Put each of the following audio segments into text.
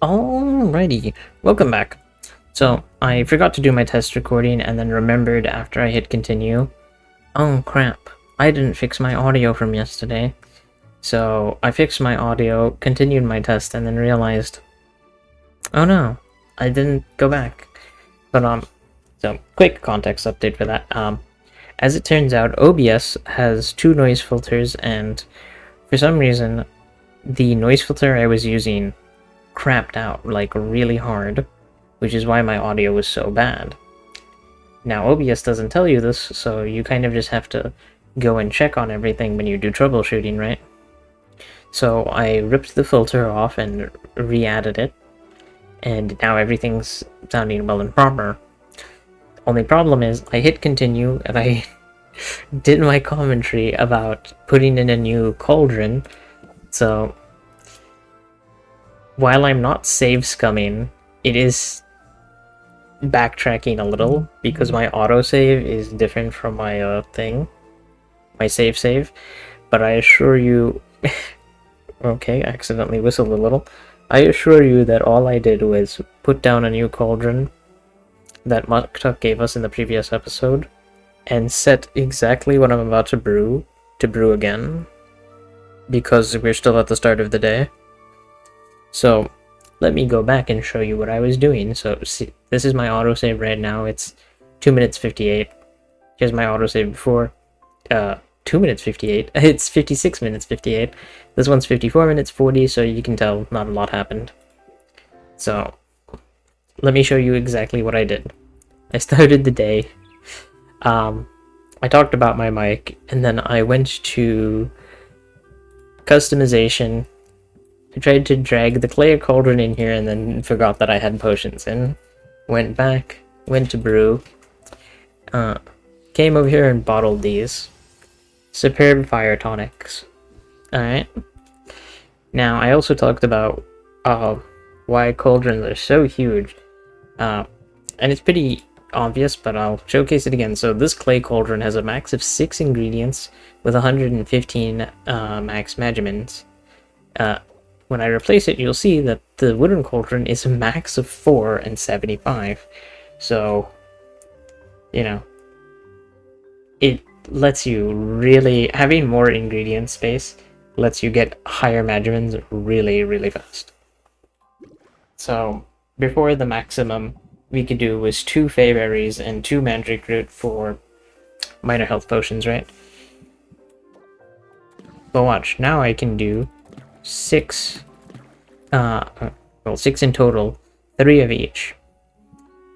Alrighty, welcome back. So, I forgot to do my test recording and then remembered after I hit continue. Oh crap, I didn't fix my audio from yesterday. So, I fixed my audio, continued my test, and then realized, oh no, I didn't go back. But, so, quick context update for that. As it turns out, OBS has two noise filters, and for some reason, the noise filter I was using crapped out, like, really hard, which is why my audio was so bad. Now, OBS doesn't tell you this, so you kind of just have to go and check on everything when you do troubleshooting, right? So I ripped the filter off and re-added it, and now everything's sounding well and proper. Only problem is, I hit continue, and I did my commentary about putting in a new cauldron, so while I'm not save scumming, it is backtracking a little because my autosave is different from my my save. But I assure you, okay, accidentally whistled a little. I assure you that all I did was put down a new cauldron that Muktuk gave us in the previous episode and set exactly what I'm about to brew again because we're still at the start of the day. So, let me go back and show you what I was doing. So, see, this is my autosave right now. It's 2 minutes 58. Here's my autosave before. 2 minutes 58. It's 56 minutes 58. This one's 54 minutes 40, so you can tell not a lot happened. So, let me show you exactly what I did. I started the day. I talked about my mic, and then I went to customization. I tried to drag the clay cauldron in here and then forgot that I had potions in. Went back, went to brew, came over here and bottled these. Superb fire tonics. Alright. Now, I also talked about why cauldrons are so huge. And it's pretty obvious, but I'll showcase it again. So this clay cauldron has a max of 6 ingredients with 115 max measurements. When I replace it, you'll see that the wooden cauldron is a max of 4 and 75. So, you know, it lets you really, having more ingredient space lets you get higher measurements really, really fast. So, before the maximum we could do was 2 fey berries and 2 mandrake root for minor health potions, right? But watch, now I can do 6, well, 6 in total, 3 of each.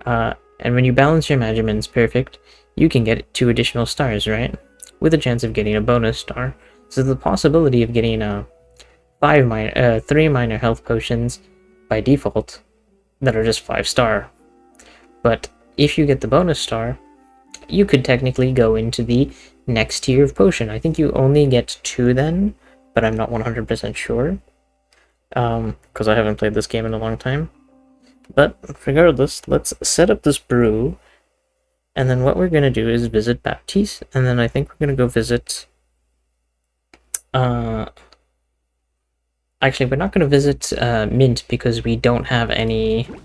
And when you balance your measurements perfect, you can get 2 additional stars, right? With a chance of getting a bonus star. So the possibility of getting 3 minor health potions by default that are just 5-star. But if you get the bonus star, you could technically go into the next tier of potion. I think you only get 2 then, but I'm not 100% sure. Because I haven't played this game in a long time. But regardless, let's set up this brew. And then what we're going to do is visit Baptiste. And then I think we're going to go visit... Actually, we're not going to visit Mint because we don't have anything.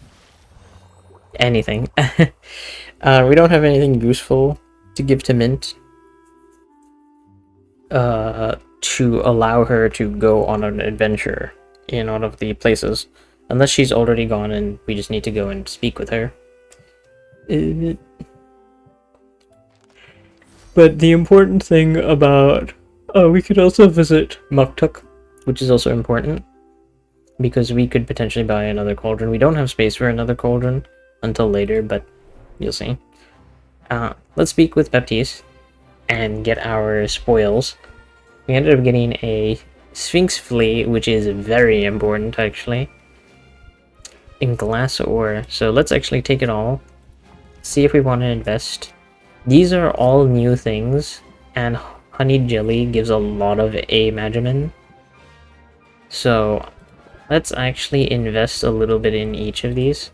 We don't have anything useful to give to Mint. To allow her to go on an adventure in one of the places. Unless she's already gone and we just need to go and speak with her. But the important thing about... we could also visit Muktuk, which is also important. Because we could potentially buy another cauldron. We don't have space for another cauldron until later, but you'll see. Let's speak with Baptiste and get our spoils. We ended up getting a Sphinx Flea, which is very important, actually. In glass ore. So let's actually take it all. See if we want to invest. These are all new things, and honey jelly gives a lot of A measurement. So let's actually invest a little bit in each of these.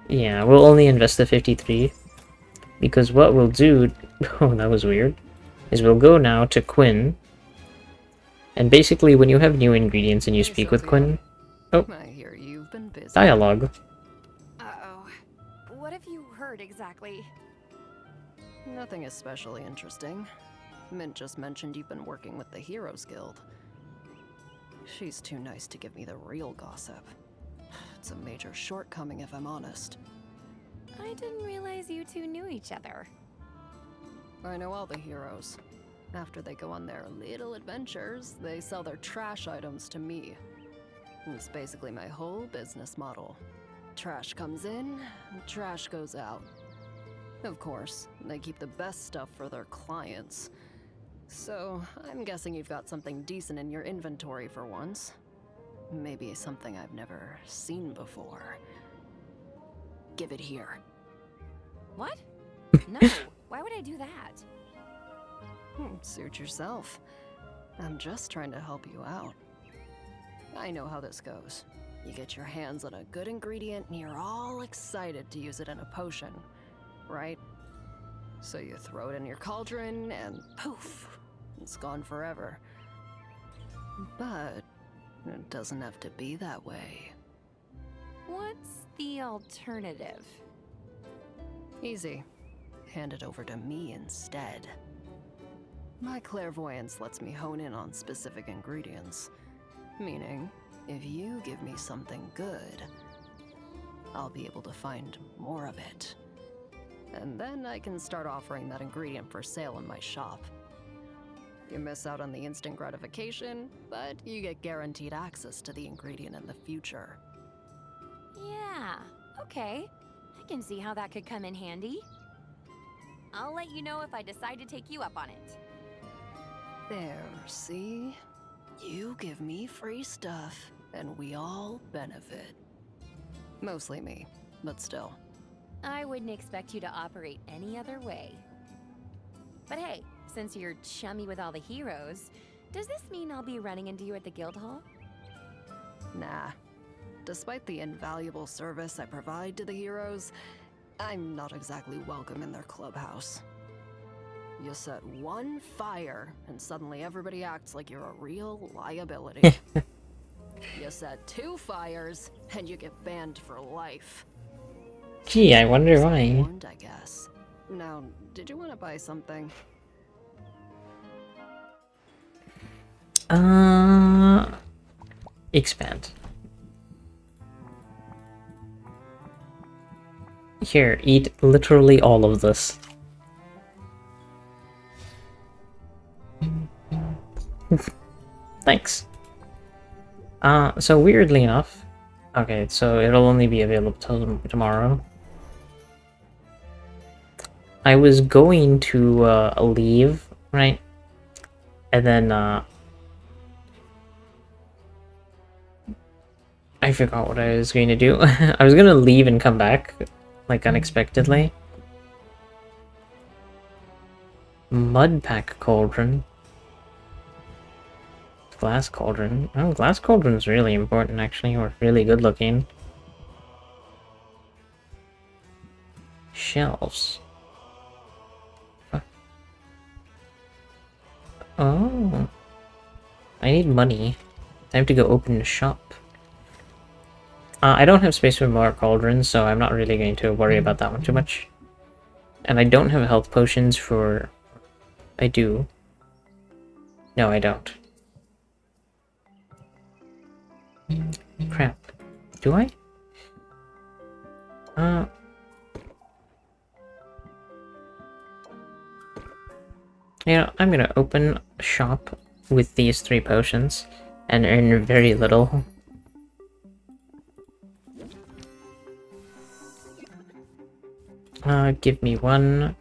Yeah, we'll only invest the 53. Because what we'll do... Oh, that was weird. Is we'll go now to Quinn. And basically, when you have new ingredients and you speak with Quinn... Oh. I hear you've been busy. Dialogue. Uh-oh. What have you heard exactly? Nothing especially interesting. Mint just mentioned you've been working with the Heroes Guild. She's too nice to give me the real gossip. It's a major shortcoming if I'm honest. I didn't realize you two knew each other. I know all the heroes. After they go on their little adventures, they sell their trash items to me. It's basically my whole business model. Trash comes in, trash goes out. Of course, they keep the best stuff for their clients. So, I'm guessing you've got something decent in your inventory for once. Maybe something I've never seen before. Give it here. What? No, why would I do that? Suit yourself. I'm just trying to help you out. I know how this goes. You get your hands on a good ingredient and you're all excited to use it in a potion, right? So you throw it in your cauldron and poof, it's gone forever. But it doesn't have to be that way. What's the alternative? Easy. Hand it over to me instead. My clairvoyance lets me hone in on specific ingredients. Meaning, if you give me something good, I'll be able to find more of it. And then I can start offering that ingredient for sale in my shop. You miss out on the instant gratification, but you get guaranteed access to the ingredient in the future. Yeah, okay. I can see how that could come in handy. I'll let you know if I decide to take you up on it. There, see? You give me free stuff, and we all benefit. Mostly me, but still. I wouldn't expect you to operate any other way. But hey, since you're chummy with all the heroes, does this mean I'll be running into you at the guild hall? Nah. Despite the invaluable service I provide to the heroes, I'm not exactly welcome in their clubhouse. You set one fire, and suddenly everybody acts like you're a real liability. You set 2 fires, and you get banned for life. Gee, I wonder why. Warned, I guess. Now, did you want to buy something? Expand. Here, eat literally all of this. Thanks. So weirdly enough... Okay, so it'll only be available till tomorrow. I was going to leave, right? And then I forgot what I was going to do. I was gonna leave and come back, like, unexpectedly. Mud pack cauldron. Glass cauldron. Oh, glass cauldron's really important, actually, or really good looking. Shelves. Oh. I need money. Time to go open a shop. I don't have space for more cauldrons, so I'm not really going to worry about that one too much. And I don't have health potions for... I do. No, I don't. Crap. Do I? You know, I'm gonna open a shop with these 3 potions and earn very little. Give me 1.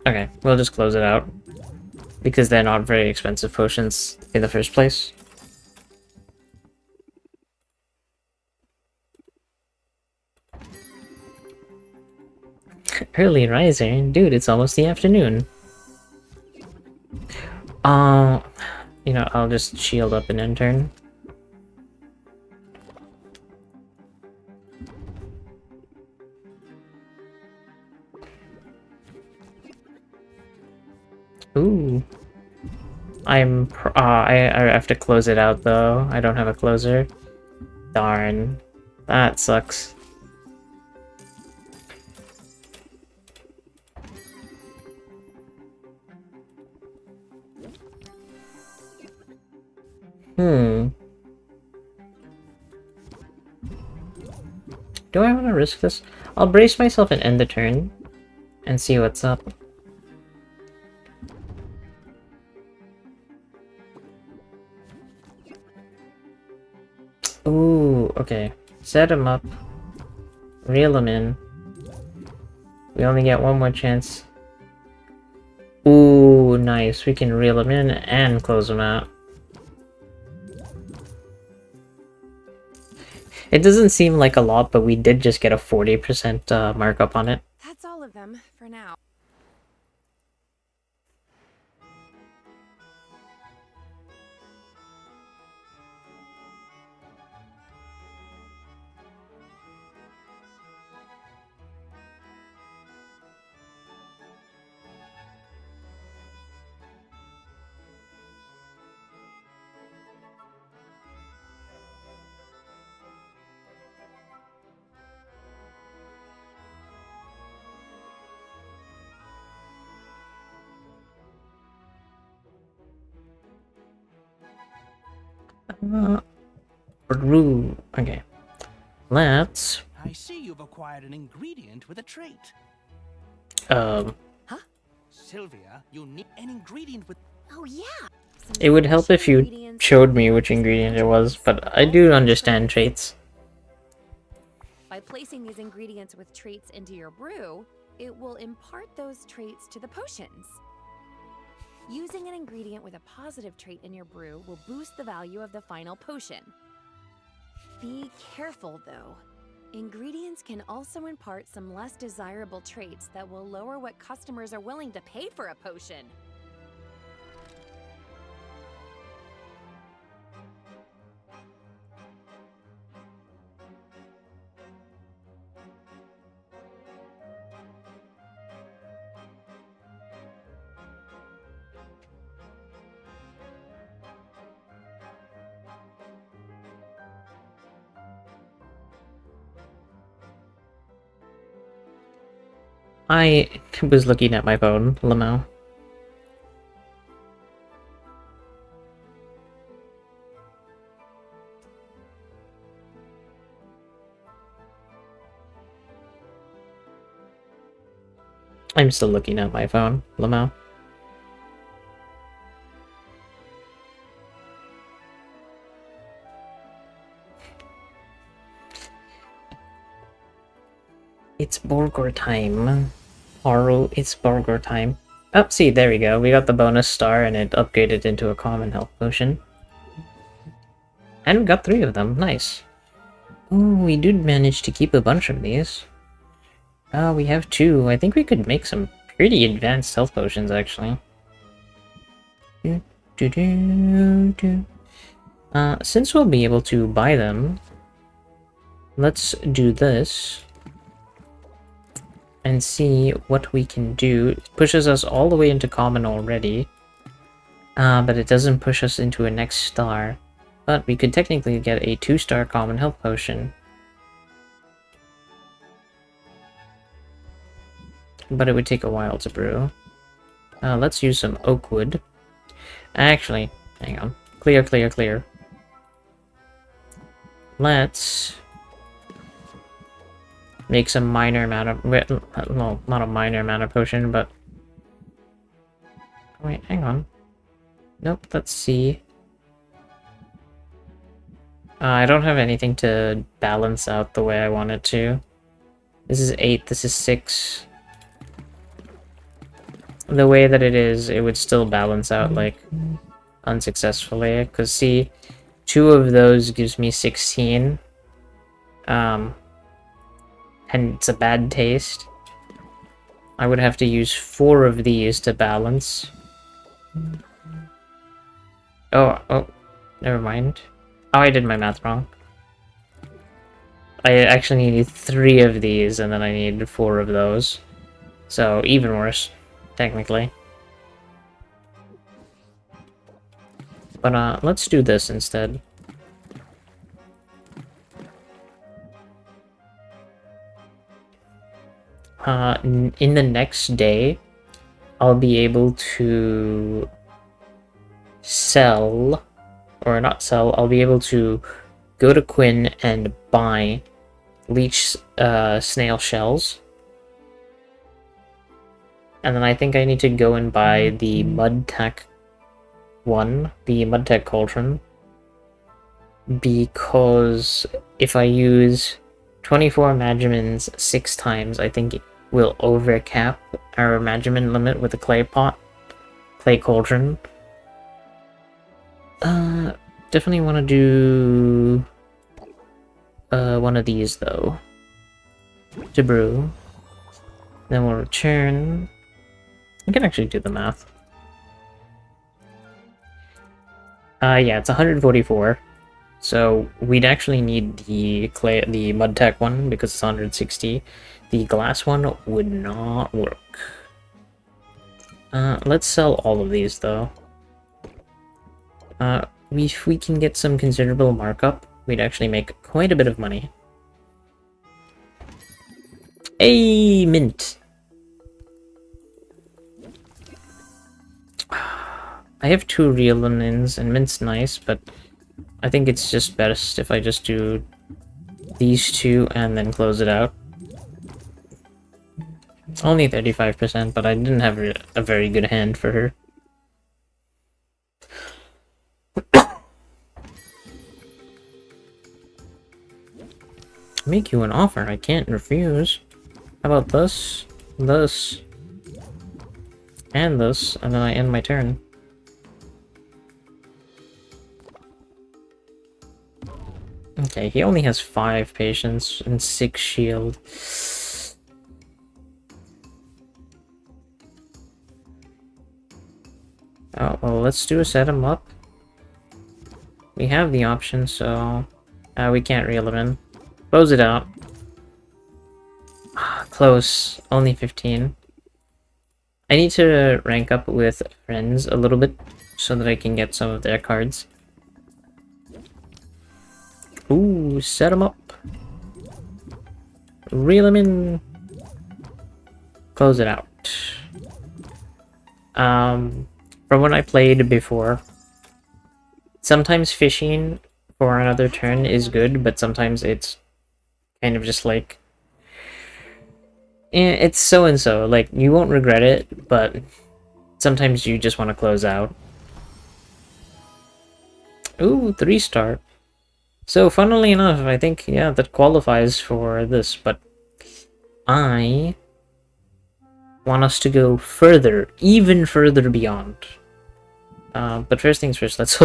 Okay, we'll just close it out. Because they're not very expensive potions in the first place. Early riser? Dude, it's almost the afternoon. You know, I'll just shield up an intern. Ooh. I have to close it out though. I don't have a closer. Darn. That sucks. Hmm. Do I want to risk this? I'll brace myself and end the turn and see what's up. Ooh, okay. Set him up. Reel him in. We only get one more chance. Ooh, nice. We can reel him in and close him out. It doesn't seem like a lot, but we did just get a 40% markup on it. That's all of them for now. Okay. Let's... I see you've acquired an ingredient with a trait. Sylvia, you need an ingredient with... Oh yeah. It would help if you showed me which ingredient it was, but I do understand traits. By placing these ingredients with traits into your brew, it will impart those traits to the potions. Using an ingredient with a positive trait in your brew will boost the value of the final potion. Be careful though. Ingredients can also impart some less desirable traits that will lower what customers are willing to pay for a potion. I was looking at my phone, Lamau. I'm still looking at my phone, Lamau. It's burger time. Haru, it's burger time. Oh, see, there we go. We got the bonus star and it upgraded into a common health potion. And we got 3 of them. Nice. Ooh, we did manage to keep a bunch of these. We have 2. I think we could make some pretty advanced health potions, actually. Since we'll be able to buy them, let's do this and see what we can do. It pushes us all the way into common already, but it doesn't push us into a next star. But we could technically get a 2-star common health potion. But it would take a while to brew. Let's use some oak wood. Actually, hang on. Clear, clear, clear. Let's make some minor amount of... Well, not a minor amount of potion, but... Wait, hang on. Nope, let's see. I don't have anything to balance out the way I want it to. This is 8, this is 6. The way that it is, it would still balance out, like, unsuccessfully. Because, see, 2 of those gives me 16. And it's a bad taste. I would have to use 4 of these to balance. Oh, never mind. Oh, I did my math wrong. I actually needed 3 of these, and then I needed 4 of those. So, even worse, technically. But let's do this instead. In the next day, I'll be able to sell, or not sell, I'll be able to go to Quinn and buy leech snail shells. And then I think I need to go and buy the Mudtech one, the Mudtech cauldron. Because if I use 24 Magimins 6 times, I think it will overcap our Magimin limit with the clay cauldron. Definitely want to do one of these though to brew. Then we'll return. I can actually do the math. Yeah, it's 144. So we'd actually need the Mudtech one because it's 160. The glass one would not work. Let's sell all of these though. If we can get some considerable markup, we'd actually make quite a bit of money. Hey, mint! I have 2 real lemons, and mint's nice, but I think it's just best if I just do these 2 and then close it out. Only 35%, but I didn't have a very good hand for her. Make you an offer I can't refuse. How about this, this, and this, and then I end my turn. Okay, he only has 5 patience and 6 shield. Oh, well, let's do a set him up. We have the option, so... we can't reel him in. Close it out. Close. Only 15. I need to rank up with friends a little bit, so that I can get some of their cards. Ooh, set him up. Reel him in. Close it out. From when I played before, sometimes fishing for another turn is good, but sometimes it's kind of just like... it's so and so. Like, you won't regret it, but sometimes you just want to close out. Ooh, 3-star. So, funnily enough, I think, yeah, that qualifies for this, but I want us to go further, even further beyond. But first things first, let's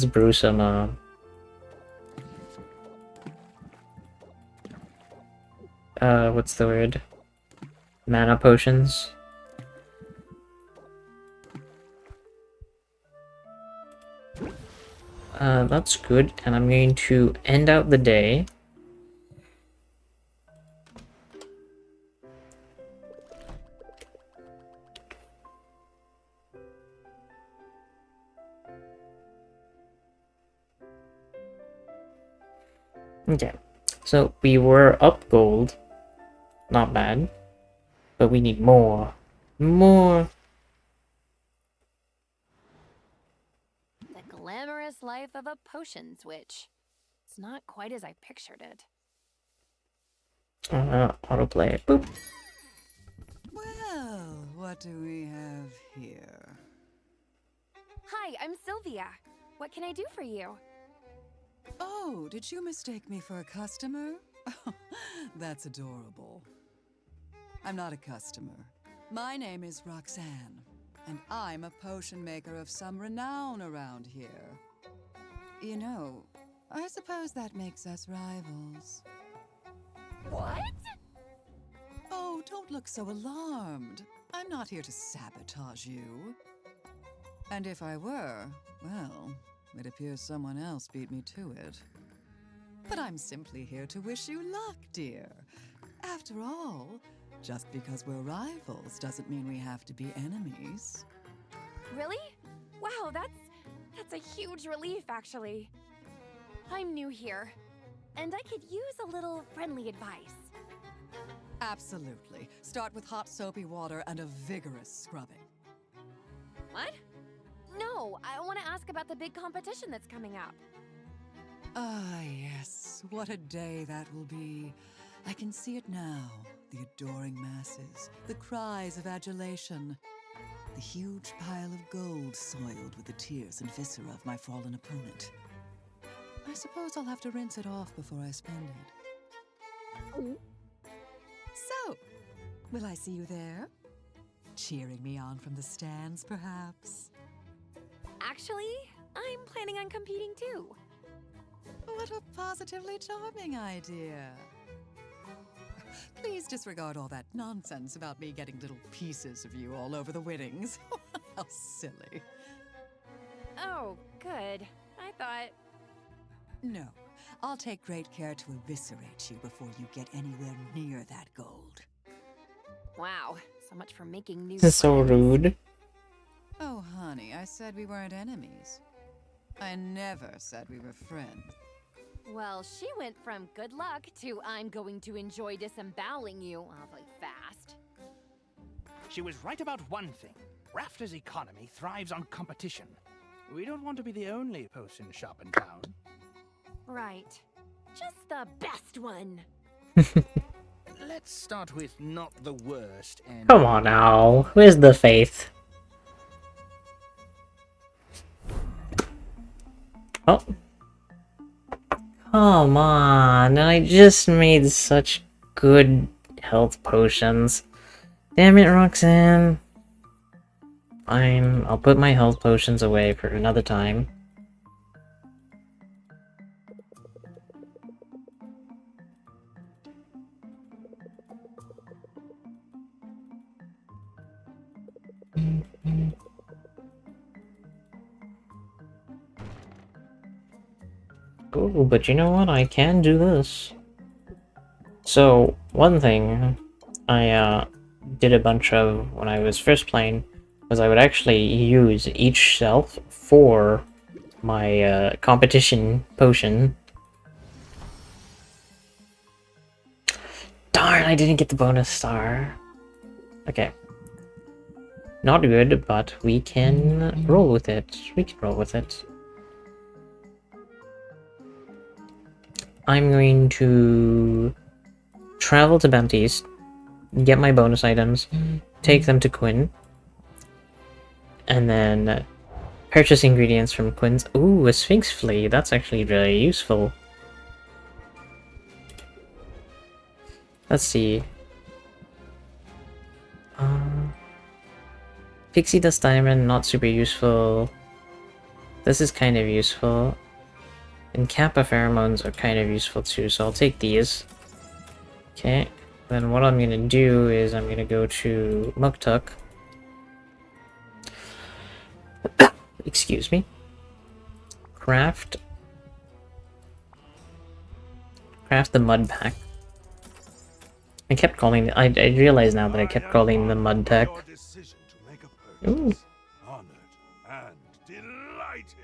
brew some, what's the word? Mana potions. That's good, and I'm going to end out the day. Okay, so we were up gold. Not bad. But we need more. More. The glamorous life of a potions witch. It's not quite as I pictured it. Autoplay. Boop. Well, what do we have here? Hi, I'm Sylvia. What can I do for you? Oh, did you mistake me for a customer? That's adorable. I'm not a customer. My name is Roxanne, and I'm a potion maker of some renown around here. You know, I suppose that makes us rivals. What? Oh, don't look so alarmed. I'm not here to sabotage you. And if I were, well, it appears someone else beat me to it. But I'm simply here to wish you luck, dear. After all, just because we're rivals doesn't mean we have to be enemies. Really? Wow, That's a huge relief, actually. I'm new here, and I could use a little friendly advice. Absolutely. Start with hot soapy water and a vigorous scrubbing. What? No, I want to ask about the big competition that's coming up. Ah, yes. What a day that will be. I can see it now. The adoring masses, the cries of adulation, the huge pile of gold soiled with the tears and viscera of my fallen opponent. I suppose I'll have to rinse it off before I spend it. So, will I see you there? Cheering me on from the stands, perhaps? Actually, I'm planning on competing too. What a positively charming idea. Please disregard all that nonsense about me getting little pieces of you all over the winnings. How silly. Oh, good. I thought... No, I'll take great care to eviscerate you before you get anywhere near that gold. Wow, so much for making new This is so friends. rude. Oh, honey, I said we weren't enemies. I never said we were friends. Well, she went from good luck to I'm going to enjoy disemboweling you awfully fast. She was right about one thing. Rafter's economy thrives on competition. We don't want to be the only potion shop in town. Right. Just the best one. Let's start with not the worst and... Come on now. Where's the faith? Oh. Come on. I just made such good health potions. Damn it, Roxanne. Fine. I'll put my health potions away for another time. Ooh, but you know what? I can do this. So, one thing I did a bunch of when I was first playing was I would actually use each shelf for my competition potion. Darn, I didn't get the bonus star. Okay. Not good, but we can roll with it. We can roll with it. I'm going to travel to Bounties, get my bonus items, take them to Quinn, and then purchase ingredients from Quinn's. Ooh, a Sphinx Flea. That's actually really useful. Let's see. Pixie Dust Diamond, not super useful. This is kind of useful. And Kappa Pheromones are kind of useful too, so I'll take these. Okay, then what I'm gonna do is I'm gonna go to Muktuk. Excuse me. Craft the mud pack. I kept calling I realize now that I kept calling the mud tech. Ooh. Honored and delighted.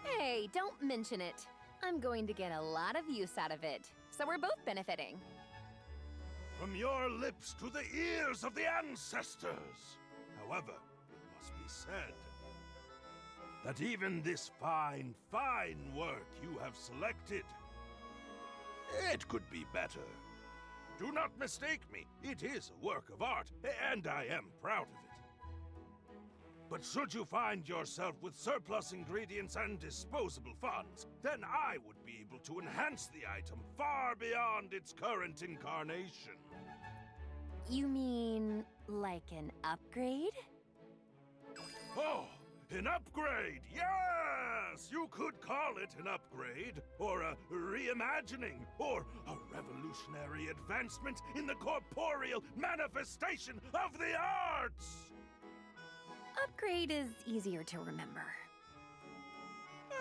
Hey, don't mention it. I'm going to get a lot of use out of it, so we're both benefiting. From your lips to the ears of the ancestors. However, it must be said that even this fine, fine work you have selected, it could be better. Do not mistake me, it is a work of art, and I am proud of it. But should you find yourself with surplus ingredients and disposable funds, then I would be able to enhance the item far beyond its current incarnation. You mean like an upgrade? Oh, an upgrade! Yes! You could call it an upgrade, or a reimagining, or a revolutionary advancement in the corporeal manifestation of the arts! Upgrade is easier to remember.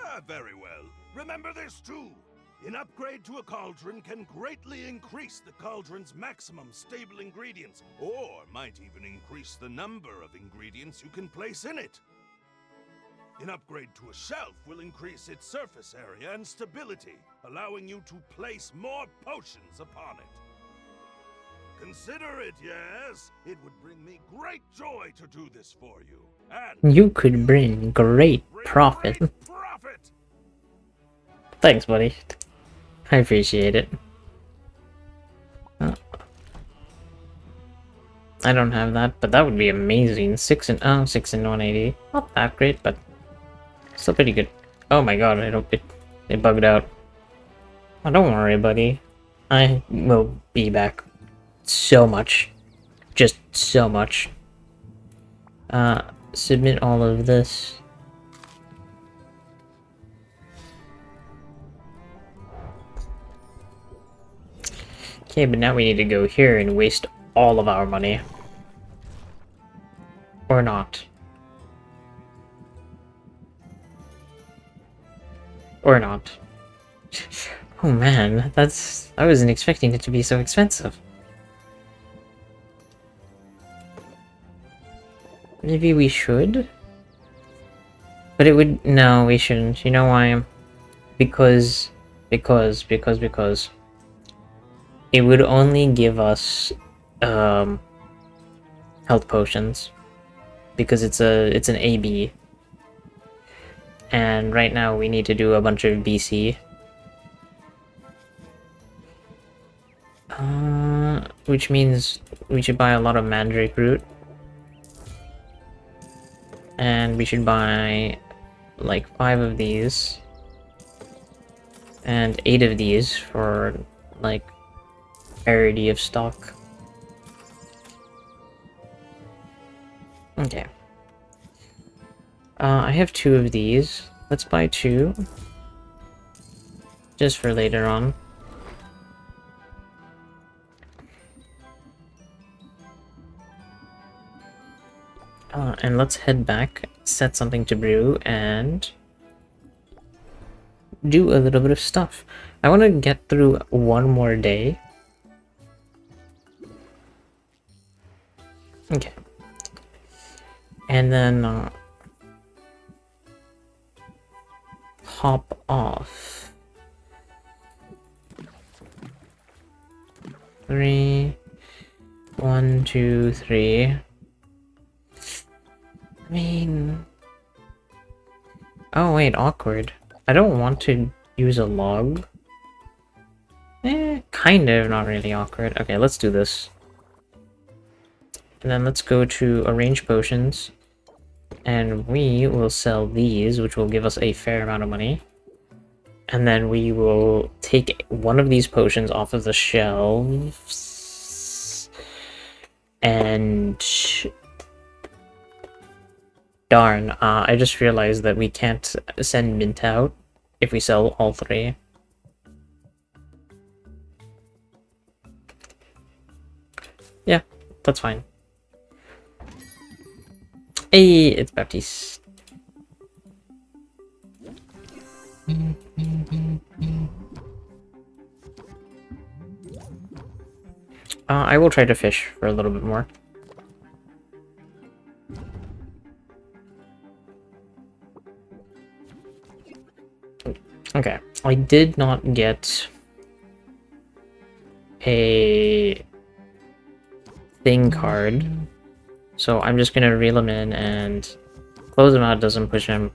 Ah, very well. Remember this too. An upgrade to a cauldron can greatly increase the cauldron's maximum stable ingredients, or might even increase the number of ingredients you can place in it. An upgrade to a shelf will increase its surface area and stability, allowing you to place more potions upon it. Consider it, yes? It would bring me great joy to do this for you. And You could bring great profit. Great profit! Thanks, buddy. I appreciate it. I don't have that, but that would be amazing. 6 and 180. Not that great, but still pretty good. Oh my god, it bugged out. Oh, don't worry, buddy. I will be back so much. Just so much. Submit all of this. Okay, but now we need to go here and waste all of our money. Or not. Or not. Oh man, I wasn't expecting it to be so expensive. Maybe we should? But it would... No, we shouldn't. You know why? Because... It would only give us, health potions. Because it's an AB. And right now we need to do a bunch of BC. Which means we should buy a lot of Mandrake Root. And we should buy like 5 of these. And 8 of these for like parity of stock. Okay. I have 2 of these. Let's buy 2. Just for later on. And let's head back, set something to brew, and do a little bit of stuff. I want to get through one more day. Okay. And then hop off. 3, 1, 2, 3. I mean... Oh wait, awkward. I don't want to use a log. Kind of, not really awkward. Okay, let's do this. And then let's go to arrange potions. And we will sell these, which will give us a fair amount of money. And then we will take one of these potions off of the shelves. And... Darn, I just realized that we can't send mint out if we sell all 3. Yeah, that's fine. Hey, it's Baptiste. I will try to fish for a little bit more. Okay, I did not get a thing card, so I'm just gonna reel him in and close him out. Doesn't push him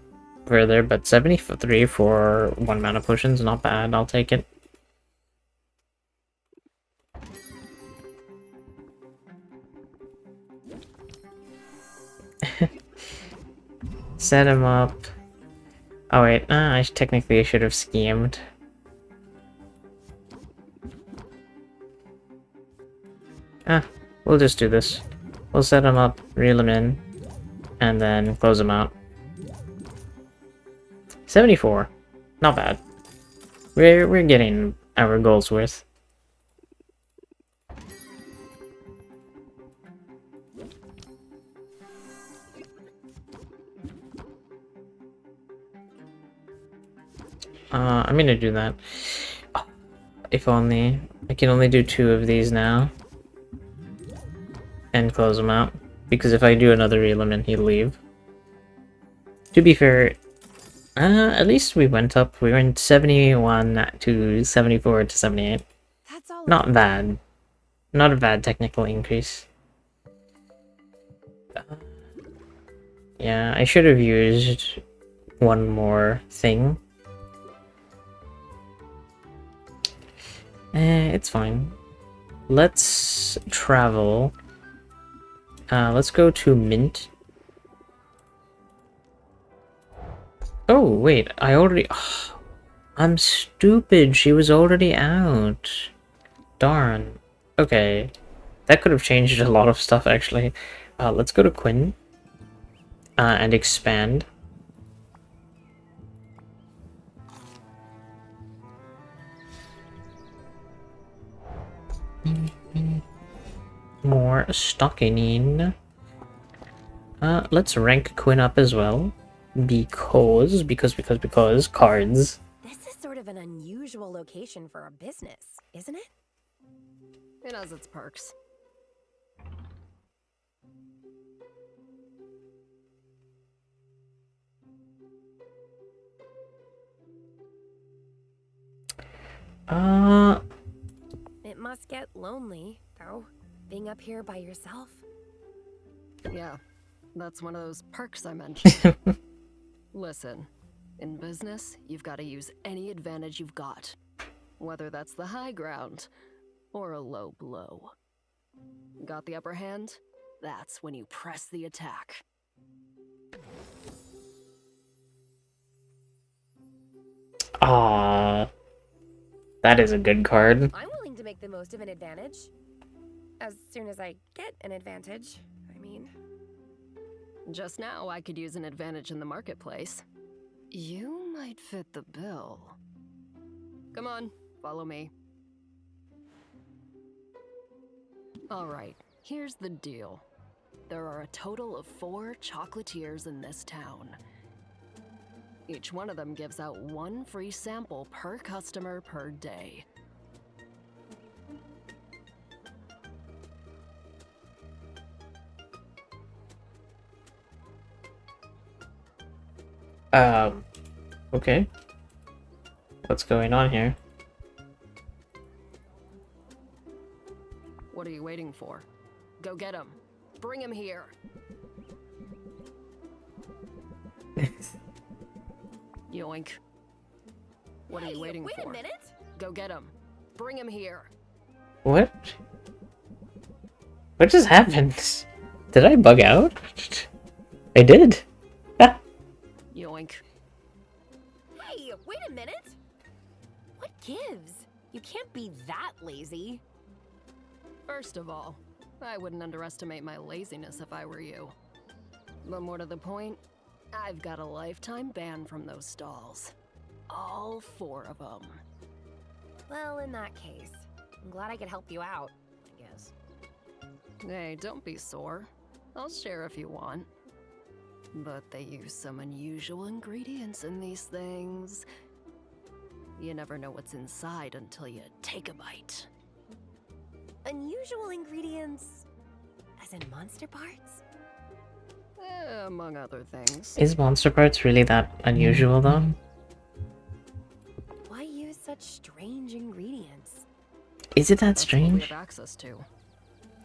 further, but 73 for 1 mana potions, not bad. I'll take it. Set him up. Oh wait, I technically should have schemed. We'll just do this. We'll set him up, reel him in, and then close him out. 74. Not bad. We're getting our goals worth. I'm gonna do that. Oh, if only. I can only do 2 of these now. And close them out. Because if I do another element, he'll leave. To be fair, at least we went up. We went 71 to 74 to 78. That's all. Not bad. Not a bad technical increase. Yeah, I should have used one more thing. It's fine. Let's travel. Let's go to Mint. Oh, wait, I already... I'm stupid, she was already out. Darn. Okay. That could have changed a lot of stuff, actually. Let's go to Quinn. And expand. More stocking. Let's rank Quinn up as well. Because cards. This is sort of an unusual location for a business, isn't it? It has its perks. It must get lonely, though, being up here by yourself. Yeah, that's one of those perks I mentioned. Listen, in business, you've got to use any advantage you've got. Whether that's the high ground or a low blow. Got the upper hand? That's when you press the attack. Ah, that is a good card. I'm willing to make the most of an advantage. As soon as I get an advantage, I mean. Just now, I could use an advantage in the marketplace. You might fit the bill. Come on, follow me. Alright, here's the deal. There are a total of 4 chocolatiers in this town. Each one of them gives out 1 free sample per customer per day. Okay. What's going on here? What are you waiting for? Go get him. Bring him here. Yoink. What are you waiting wait for? a minute! Go get him. Bring him here. What? What just happened? Did I bug out? I did. Yoink. Hey, wait a minute! What gives? You can't be that lazy. First of all, I wouldn't underestimate my laziness if I were you. But more to the point, I've got a lifetime ban from those stalls. All 4 of them. Well, in that case, I'm glad I could help you out, I guess. Hey, don't be sore. I'll share if you want. But they use some unusual ingredients in these things. You never know what's inside until you take a bite. Unusual ingredients? As in monster parts? Among other things. Is monster parts really that unusual though? Why use such strange ingredients? Is it that That's what we strange? have access to.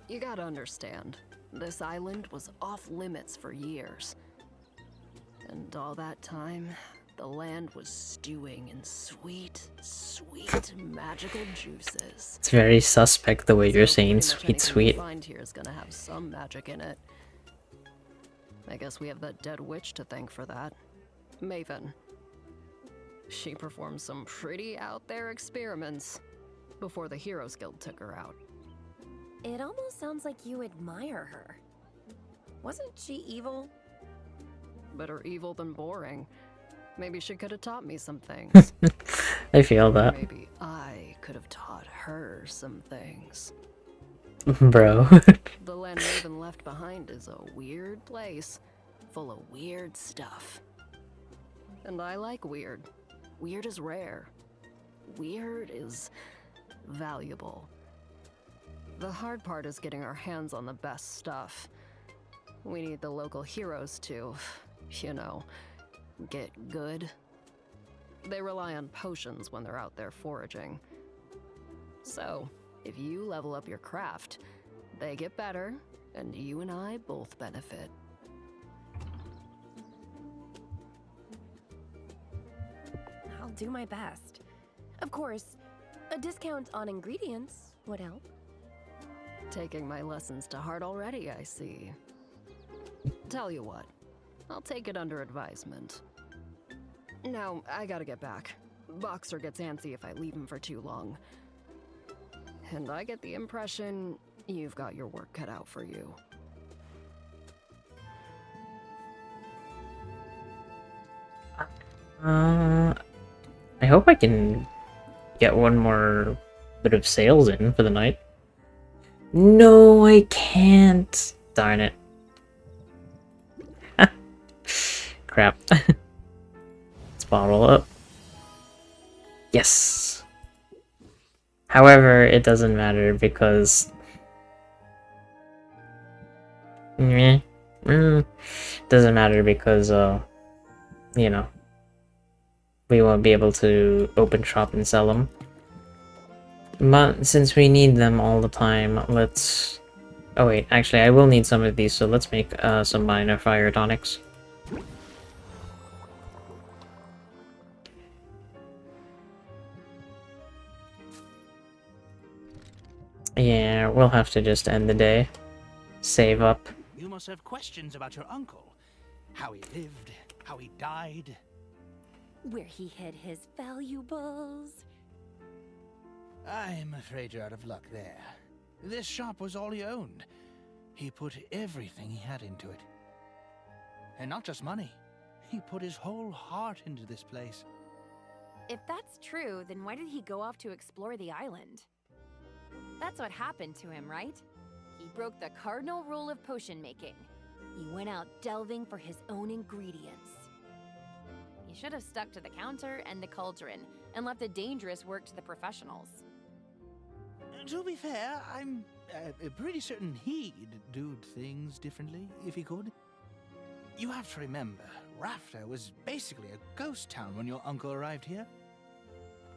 You gotta understand, this island was off limits for years. And all that time, the land was stewing in sweet, sweet magical juices. It's very suspect the way you're So saying pretty much sweet, anything sweet. we find here is gonna have some magic in it. I guess we have that dead witch to thank for that. Maven. She performed some pretty out there experiments before the Heroes Guild took her out. It almost sounds like you admire her. Wasn't she evil? Better evil than boring. Maybe she could have taught me some things. I feel that. Maybe I could have taught her some things. Bro. The land Raven left behind is a weird place, full of weird stuff. And I like weird. Weird is rare. Weird is valuable. The hard part is getting our hands on the best stuff. We need the local heroes to, you know, get good. They rely on potions when they're out there foraging. So, if you level up your craft, they get better, and you and I both benefit. I'll do my best. Of course, a discount on ingredients would help. Taking my lessons to heart already, I see. Tell you what, I'll take it under advisement. Now, I gotta get back. Boxer gets antsy if I leave him for too long. And I get the impression you've got your work cut out for you. I hope I can get one more bit of sales in for the night. No, I can't. Darn it. Crap. Let's bottle up. Yes. However, it doesn't matter because... doesn't matter because, you know, we won't be able to open shop and sell them. But since we need them all the time, let's... Oh wait, actually I will need some of these, so let's make some minor fire tonics. Yeah, we'll have to just end the day. Save up. You must have questions about your uncle. How he lived, how he died. Where he hid his valuables. I'm afraid you're out of luck there. This shop was all he owned. He put everything he had into it. And not just money. He put his whole heart into this place. If that's true, then why did he go off to explore the island? That's what happened to him, right? He broke the cardinal rule of potion making. He went out delving for his own ingredients. He should have stuck to the counter and the cauldron and left the dangerous work to the professionals. To be fair, I'm pretty certain he'd do things differently if he could. You have to remember, Rafter was basically a ghost town when your uncle arrived here.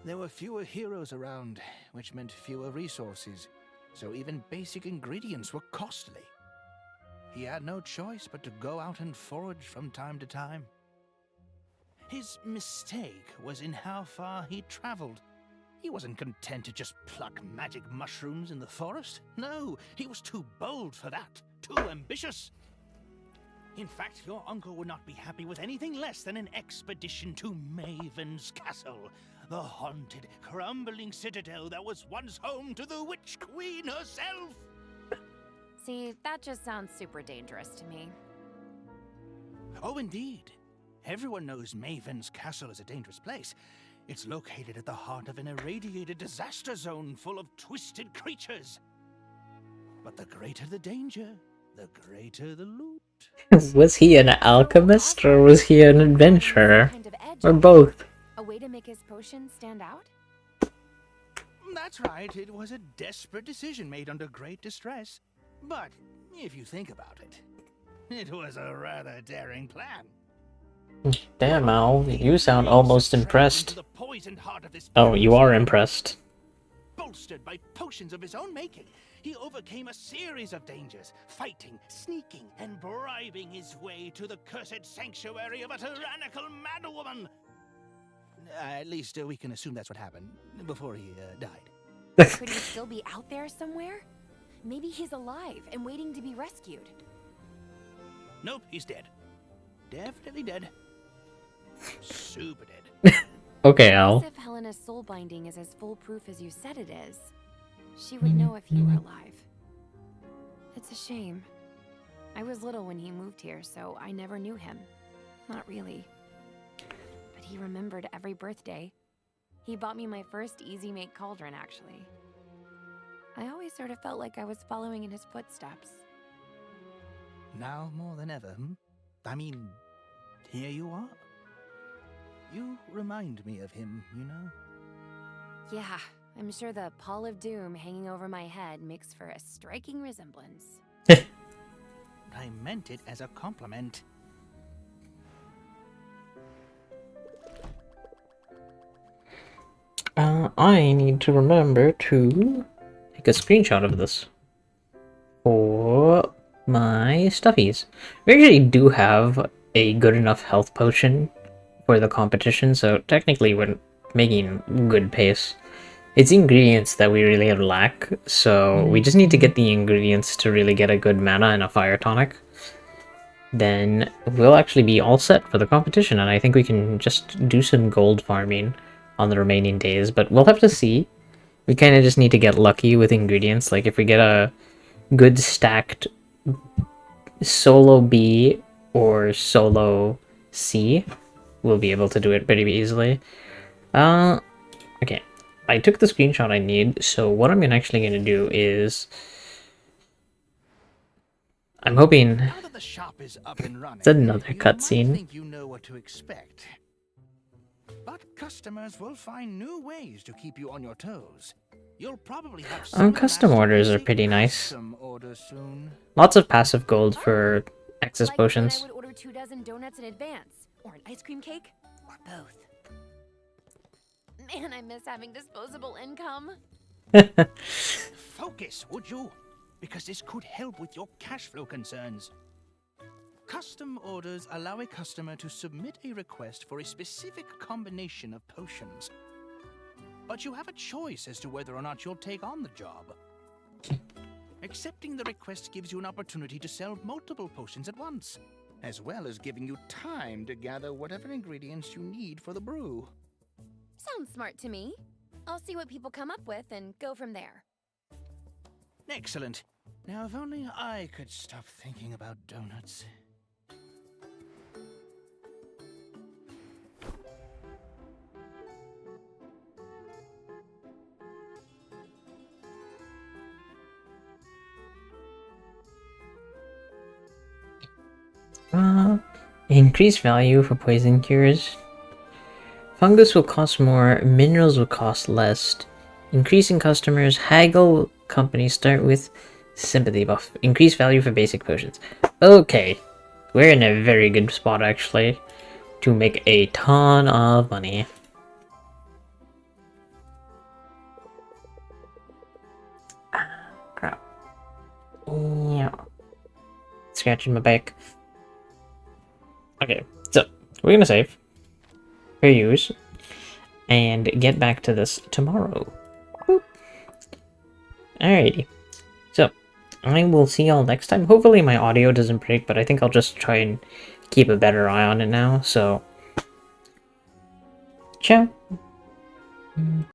There were fewer heroes around, which meant fewer resources, so even basic ingredients were costly. He had no choice but to go out and forage from time to time. His mistake was in how far he traveled. He wasn't content to just pluck magic mushrooms in the forest. No, he was too bold for that, too ambitious. In fact, your uncle would not be happy with anything less than an expedition to Maven's Castle, the haunted, crumbling citadel that was once home to the Witch Queen herself. See, that just sounds super dangerous to me. Oh, indeed. Everyone knows Maven's Castle is a dangerous place. It's located at the heart of an irradiated disaster zone full of twisted creatures. But the greater the danger, the greater the loot. Was he an alchemist or was he an adventurer? Or both? A way to make his potion stand out? That's right, it was a desperate decision made under great distress. But if you think about it, it was a rather daring plan. Damn, Al, you sound almost impressed. Oh, you are impressed. Bolstered by potions of his own making, he overcame a series of dangers, fighting, sneaking, and bribing his way to the cursed sanctuary of a tyrannical madwoman. At least we can assume that's what happened before he died. Could he still be out there somewhere? Maybe he's alive and waiting to be rescued. Nope, he's dead. Definitely dead. Super dead. Okay, Al. If Helena's soul binding is as foolproof as you said it is, she would know if you were alive. It's a shame. I was little when he moved here, so I never knew him. Not really. But he remembered every birthday. He bought me my first easy make cauldron, actually. I always sort of felt like I was following in his footsteps. Now more than ever, I mean, here you are. You remind me of him, you know? Yeah, I'm sure the pall of doom hanging over my head makes for a striking resemblance. I meant it as a compliment. I need to remember to take a screenshot of this for my stuffies. We actually do have a good enough health potion for the competition, so technically we're making good pace. It's ingredients that we really lack, so we just need to get the ingredients to really get a good mana and a fire tonic. Then we'll actually be all set for the competition, and I think we can just do some gold farming on the remaining days, but we'll have to see. We kind of just need to get lucky with ingredients. Like, if we get a good stacked solo B or solo C, we'll be able to do it pretty easily. Okay. I took the screenshot I need, so what I'm actually going to do is... I'm hoping... Now that the shop is up and running, It's another you might cutscene. think you know what to expect. But customers will find new ways to keep you on your toes. You'll probably have some custom master orders are basic pretty nice. custom orders soon. Lots of passive gold for access Like potions. when I would order 2 dozen donuts in advance, or an ice cream cake, or both. Man, I miss having disposable income. Focus, would you? Because this could help with your cash flow concerns. Custom orders allow a customer to submit a request for a specific combination of potions. But you have a choice as to whether or not you'll take on the job. Accepting the request gives you an opportunity to sell multiple potions at once, as well as giving you time to gather whatever ingredients you need for the brew. Sounds smart to me. I'll see what people come up with and go from there. Excellent. Now, if only I could stop thinking about donuts. Increased value for poison cures. Fungus will cost more, minerals will cost less. Increasing customers, haggle companies start with sympathy buff. Increased value for basic potions. Okay, we're in a very good spot actually to make a ton of money. Crap. Yeah. Scratching my back. Okay, so we're gonna save. Fair use. And get back to this tomorrow. Boop. Alrighty. So, I will see y'all next time. Hopefully my audio doesn't break, but I think I'll just try and keep a better eye on it now, so... Ciao!